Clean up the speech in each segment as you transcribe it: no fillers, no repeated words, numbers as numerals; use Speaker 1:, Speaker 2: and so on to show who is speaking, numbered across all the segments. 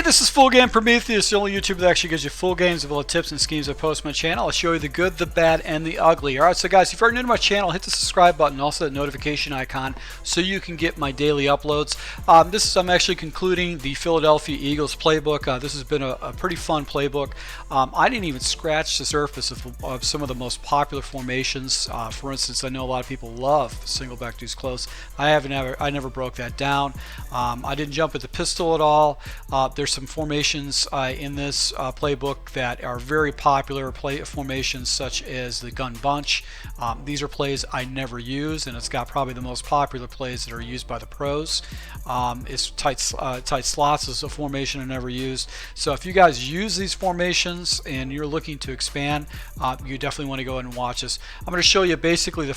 Speaker 1: Hey, this is Full Game Prometheus, the only YouTuber that actually gives you full games of all the tips and schemes I post on my channel. I'll show you the good, the bad, and the ugly. Alright, so guys, if you're new to my channel, hit the subscribe button, also the notification icon, so you can get my daily uploads. I'm actually concluding the Philadelphia Eagles playbook. This has been a pretty fun playbook. I didn't even scratch the surface of some of the most popular formations. For instance, I know a lot of people love single back deuce close. I never broke that down. I didn't jump at the pistol at all. There's some formations in this playbook that are very popular formations, such as the gun bunch. These are plays I never use, and it's got probably the most popular plays that are used by the pros. It's tight slots is a formation I never used. So if you guys use these formations and you're looking to expand, you definitely want to go ahead and watch this. I'm going to show you basically the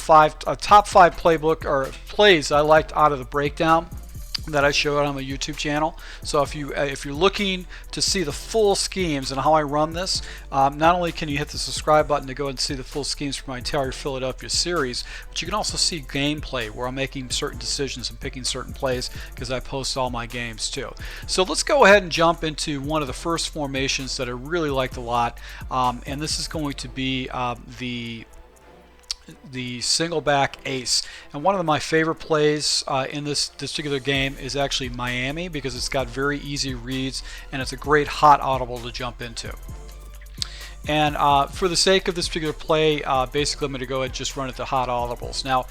Speaker 1: top five playbook or plays I liked out of the breakdown that I showed on my YouTube channel. So if you're looking to see the full schemes and how I run this, not only can you hit the subscribe button to go and see the full schemes for my entire Philadelphia series, but you can also see gameplay where I'm making certain decisions and picking certain plays, because I post all my games too. So let's go ahead and jump into one of the first formations that I really liked a lot, and this is going to be the single back ace. And one of my favorite plays in this particular game is actually Miami, because it's got very easy reads and it's a great hot audible to jump into. And for the sake of this particular play, basically I'm going to go ahead and just run it to hot audibles. Now,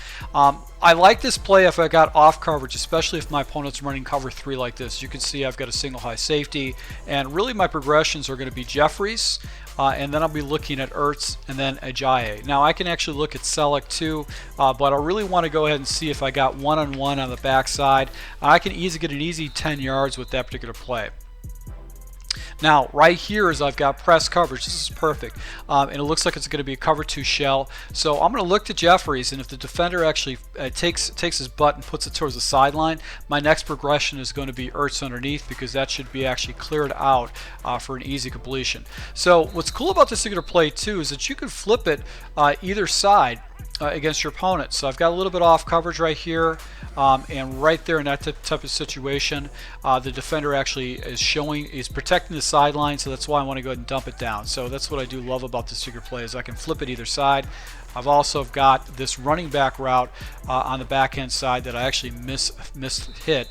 Speaker 1: I like this play if I got off coverage, especially if my opponent's running cover 3 like this. You can see I've got a single high safety, and really my progressions are going to be Jeffries, and then I'll be looking at Ertz and then Ajayi. Now I can actually look at Selleck too, but I really want to go ahead and see if I got one-on-one on the backside. I can easily get an easy 10 yards with that particular play. Now right here is I've got press coverage. This is perfect, and it looks like it's going to be a cover 2 shell. So I'm going to look to Jeffries, and if the defender actually takes his butt and puts it towards the sideline, my next progression is going to be Ertz underneath, because that should be actually cleared out for an easy completion. So what's cool about this particular play too is that you can flip it either side against your opponent. So I've got a little bit off coverage right here, and right there in that type of situation, the defender actually is protecting the sideline, so that's why I want to go ahead and dump it down. So that's what I do love about this particular play, is I can flip it either side. I've also got this running back route on the backhand side that I actually hit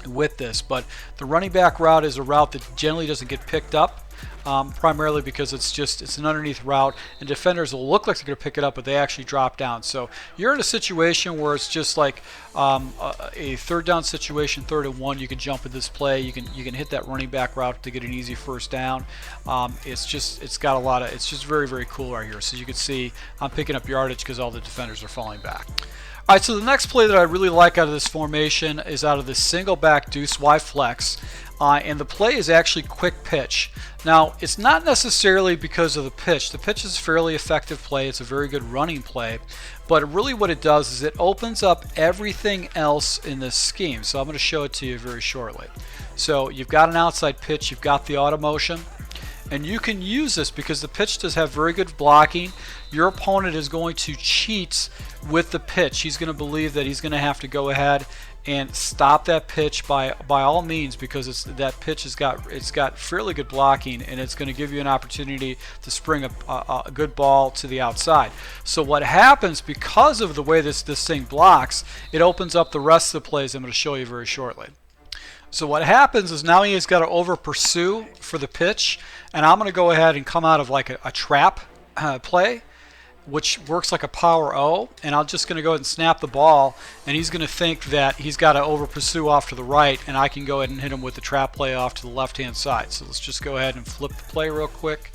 Speaker 1: with this, but the running back route is a route that generally doesn't get picked up. Primarily because it's an underneath route, and defenders will look like they're going to pick it up, but they actually drop down. So you're in a situation where it's just like a third down situation, 3rd and 1. You can jump at this play. You can hit that running back route to get an easy first down. It's just very, very cool right here. So you can see I'm picking up yardage because all the defenders are falling back. All right, so the next play that I really like out of this formation is out of this single back deuce Y flex, and the play is actually quick pitch. Now, it's not necessarily because of the pitch. The pitch is a fairly effective play. It's a very good running play, but really what it does is it opens up everything else in this scheme. So I'm going to show it to you very shortly. So you've got an outside pitch, you've got the auto motion, and you can use this because the pitch does have very good blocking. Your opponent is going to cheat with the pitch. He's going to believe that he's going to have to go ahead and stop that pitch by all means, because that pitch has got fairly good blocking, and it's going to give you an opportunity to spring a good ball to the outside. So what happens, because of the way this thing blocks, it opens up the rest of the plays I'm going to show you very shortly. So what happens is now he has got to over pursue for the pitch, and I'm going to go ahead and come out of like a trap play, which works like a power O, and I'm just going to go ahead and snap the ball, and he's going to think that he's got to over pursue off to the right, and I can go ahead and hit him with the trap play off to the left hand side. So let's just go ahead and flip the play real quick,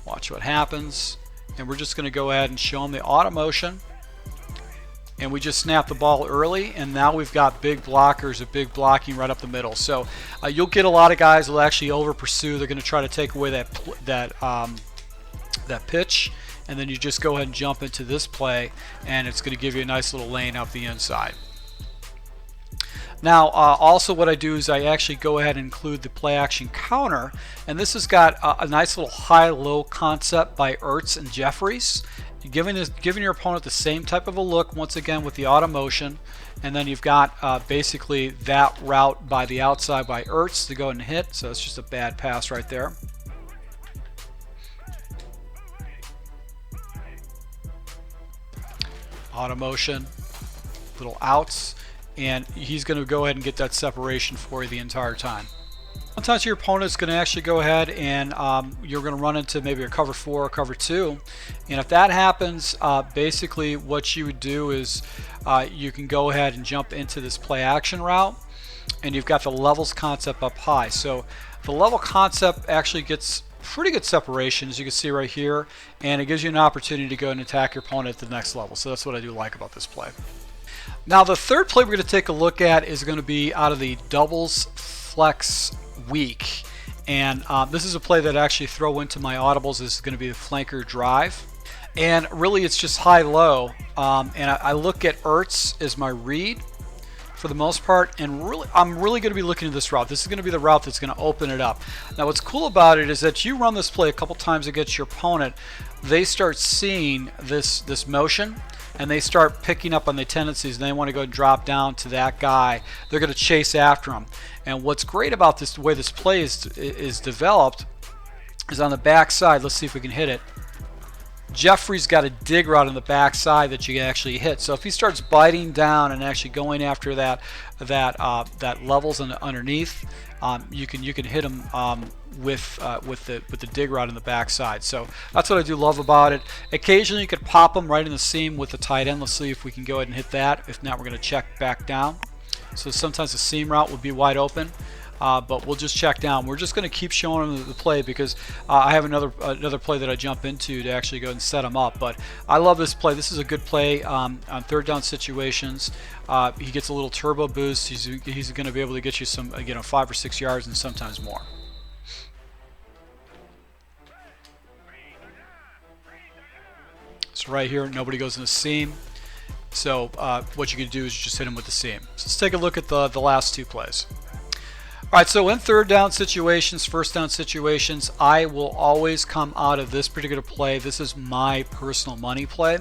Speaker 1: watch what happens, and we're just going to go ahead and show him the auto motion, and we just snap the ball early, and now we've got big blockers, a big blocking right up the middle. So you'll get a lot of guys that will actually over pursue. They're going to try to take away that pitch, and then you just go ahead and jump into this play, and it's going to give you a nice little lane up the inside. Now also what I do is I actually go ahead and include the play action counter, and this has got a nice little high-low concept by Ertz and Jeffries, giving your opponent the same type of a look once again with the auto motion, and then you've got basically that route by the outside by Ertz to go and hit. So it's just a bad pass right there. Auto motion, little outs, and he's going to go ahead and get that separation for you the entire time. Sometimes your opponent's going to actually go ahead and you're going to run into maybe a cover 4 or cover 2, and if that happens, basically what you would do is you can go ahead and jump into this play action route, and you've got the levels concept up high. So the level concept actually gets pretty good separation, as you can see right here, and it gives you an opportunity to go and attack your opponent at the next level. So that's what I do like about this play. Now the third play we're going to take a look at is going to be out of the doubles flex week, and this is a play that I actually throw into my audibles. This is going to be the flanker drive, and really it's just high-low, and I look at Ertz as my read for the most part, and really I'm really going to be looking at this route. This is going to be the route that's going to open it up. Now what's cool about it is that you run this play a couple times against your opponent, they start seeing this motion, and they start picking up on the tendencies, and they want to go and drop down to that guy. They're going to chase after him. And what's great about this, the way this play is developed, is on the back side. Let's see if we can hit it. Jeffrey's got a dig route on the back side that you can actually hit. So if he starts biting down and actually going after that levels underneath, you can hit him with the dig route in the back side. So that's what I do love about it. Occasionally you could pop them right in the seam with the tight end. Let's see if we can go ahead and hit that. If not, we're going to check back down. So sometimes the seam route would be wide open. But we'll just check down. We're just going to keep showing him the play because I have another play that I jump into to actually go and set him up. But I love this play. This is a good play on third down situations. He gets a little turbo boost. He's going to be able to get you some 5 or 6 yards and sometimes more. So right here, nobody goes in the seam. So what you can do is just hit him with the seam. So let's take a look at the last two plays. Alright, so in third down situations, first down situations, I will always come out of this particular play. This is my personal money play.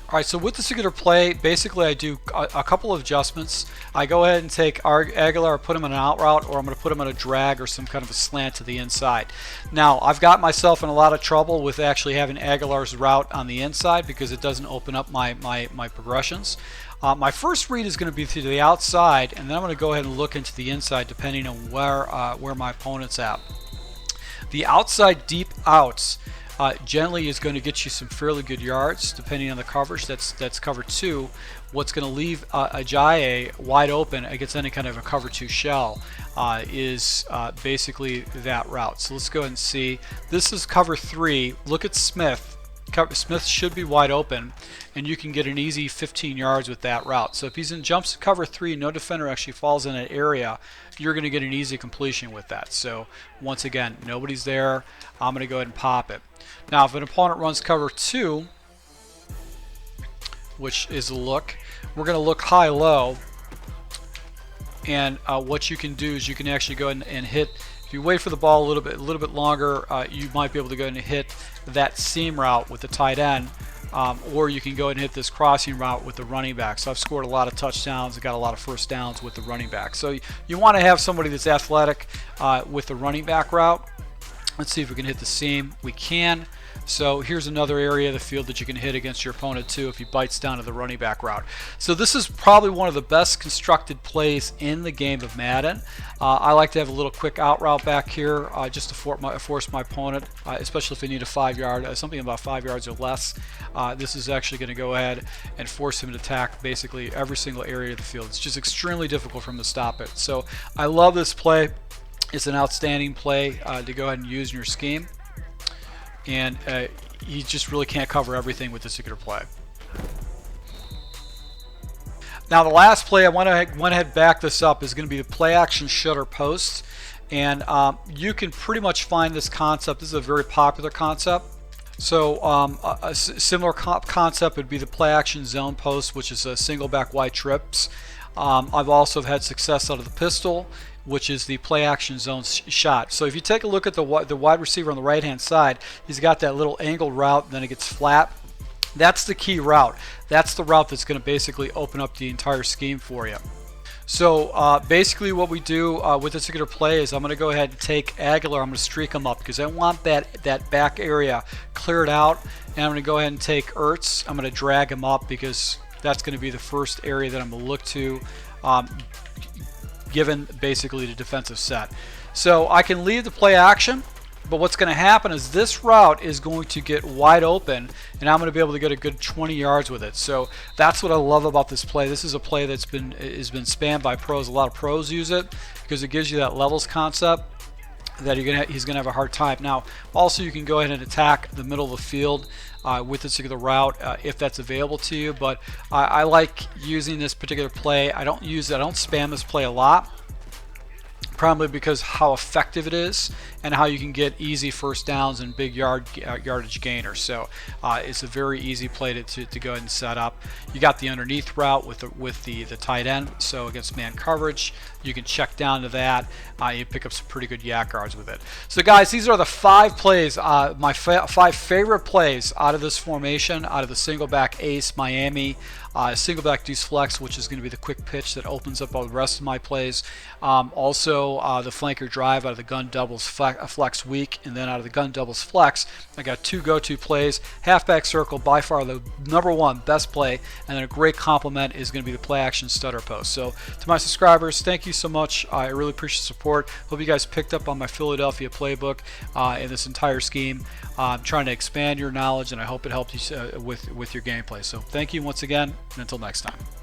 Speaker 1: Alright, so with this particular play, basically I do a couple of adjustments. I go ahead and take Aguilar, put him in an out route, or I'm going to put him on a drag or some kind of a slant to the inside. Now, I've got myself in a lot of trouble with actually having Aguilar's route on the inside because it doesn't open up my progressions. My first read is going to be to the outside, and then I'm going to go ahead and look into the inside depending on where my opponent's at. The outside deep outs generally is going to get you some fairly good yards depending on the coverage. That's cover 2. What's going to leave Ajayi wide open against any kind of a cover 2 shell is basically that route. So let's go ahead and see. This is cover 3. Look at Smith. Smith should be wide open, and you can get an easy 15 yards with that route. So if he's in jumps cover 3, no defender actually falls in that area, you're going to get an easy completion with that. So once again, nobody's there. I'm going to go ahead and pop it. Now if an opponent runs cover 2, which is a look, we're going to look high-low, and what you can do is you can actually go ahead and hit. If you wait for the ball a little bit longer, you might be able to go ahead and hit that seam route with the tight end, or you can go ahead and hit this crossing route with the running back. So I've scored a lot of touchdowns and got a lot of first downs with the running back. So you want to have somebody that's athletic with the running back route. Let's see if we can hit the seam. We can. So here's another area of the field that you can hit against your opponent too if he bites down to the running back route. So this is probably one of the best constructed plays in the game of Madden. I like to have a little quick out route back here just to force my opponent, especially if they need a 5-yard, something about 5 yards or less. This is actually going to go ahead and force him to attack basically every single area of the field. It's just extremely difficult for him to stop it. So I love this play. It's an outstanding play to go ahead and use in your scheme. And you just really can't cover everything with this particular play. Now the last play, I went ahead back this up, is going to be the play action shutter post. And you can pretty much find this concept. This is a very popular concept. So a similar concept would be the play action zone post, which is a single back wide trips. I've also had success out of the pistol, which is the play action zone shot. So if you take a look at the wide receiver on the right hand side, he's got that little angled route, and then it gets flat That's the key route. That's the route that's going to basically open up the entire scheme for you. So basically what we do with this particular play is I'm going to go ahead and take Aguilar. I'm going to streak him up because I want that back area cleared out. And I'm going to go ahead and take Ertz. I'm going to drag him up because that's going to be the first area that I'm going to look to, given basically the defensive set. So I can leave the play action. But what's going to happen is this route is going to get wide open, and I'm going to be able to get a good 20 yards with it. So that's what I love about this play. This is a play that's been spammed by pros. A lot of pros use it because it gives you that levels concept that he's going to have a hard time. Now, also you can go ahead and attack the middle of the field with this particular route if that's available to you. But I like using this particular play. I don't spam this play a lot. Probably because how effective it is and how you can get easy first downs and big yardage gainers. So it's a very easy play to go ahead and set up. You got the underneath route with the tight end. So against man coverage, you can check down to that. You pick up some pretty good yak guards with it. So guys, these are the 5 plays, my 5 favorite plays out of this formation, out of the single back ace Miami. Single back deuce flex, which is going to be the quick pitch that opens up all the rest of my plays. Also the flanker drive out of the gun doubles flex weak, and then out of the gun doubles flex, I got 2 go-to plays. Halfback circle, by far the #1 best play, and then a great complement is going to be the play action stutter post. So to my subscribers, thank you so much. I really appreciate the support. Hope you guys picked up on my Philadelphia playbook and this entire scheme. I'm trying to expand your knowledge, and I hope it helped you with your gameplay. So thank you once again, and until next time.